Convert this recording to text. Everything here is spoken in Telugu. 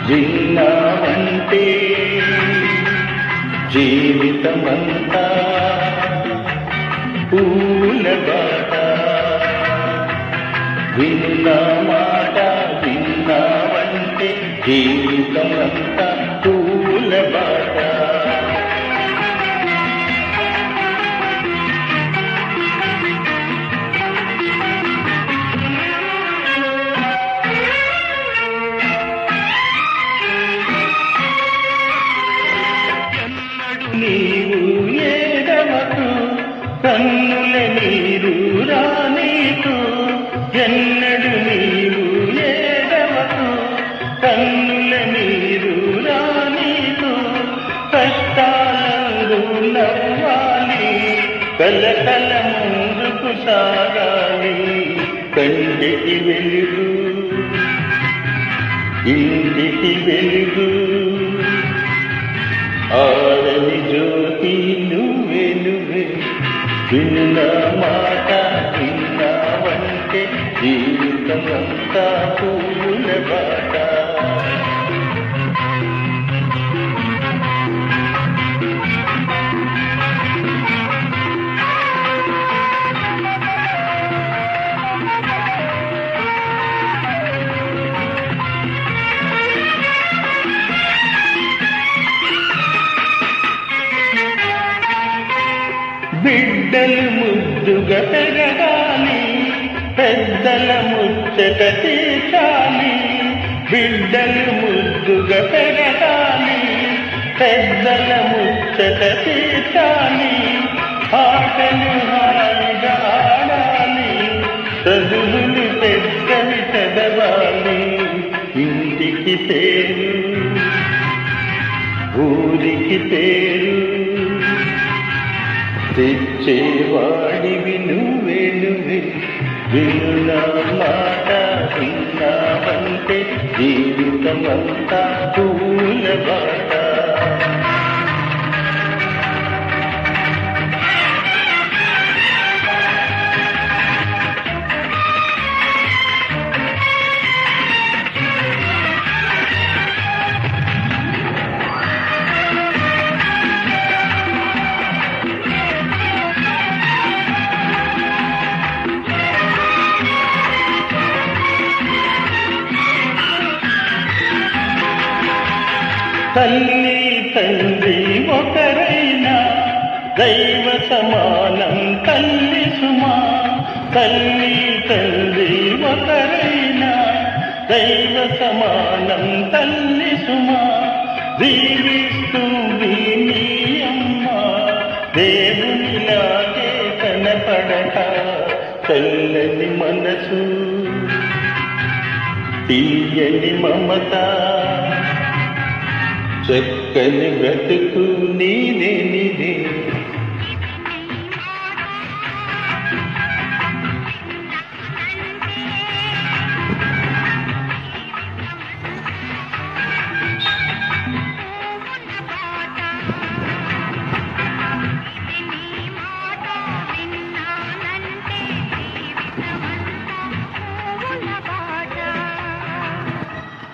విన్నామంటే జీవితమంతా పూల బాట. విన్నా మాట విన్నామంటే జీవితమంతా పూల బాట. నీవు ఏడవకు కన్నుల నీరు రానీకు. ఎన్నడు నీవు ఏడవకు కన్నుల నీరు రానీకు. కష్టాలందు నవ్వాలి కలకల ముందుకు సాగాలి. కంటికి వెలుగు ఇంటికి వెలుగు ఆరని జ్యోతి నువ్వే నువ్వే. విన్నా మాట విన్నావంటే జీవితమంతా పూల బాట. బిడ్డలు ముద్దుగా పెరగాలి పెద్దల ముచ్చట తీర్చాలి. బిడ్డలు ముద్దుగా పెరగాలి పెద్దల ముచ్చట తీర్చాలి. ఆటలు హాయిగా ఆడాలి చదువులు పెద్దవి చదవాలి. ఇంటికి పేరు ఊరికి పేరు తెచ్చేవాడివి నువ్వే నువ్వే. విన్నా మాట విన్నావంటే జీవితమంతా పూల బాట. తల్లి తండ్రి ఒకరైనా దైవ సమానం తల్లి సుమా. తల్లి తండ్రి ఒకరైనా దైవ సమానం తల్లి సుమా. దీవిస్తుంది నీ అమ్మ దేవునిలాగే కనపడక. చల్లని మనసు తీయని మమత చక్కని బ్రతుకు నీదే నీదే.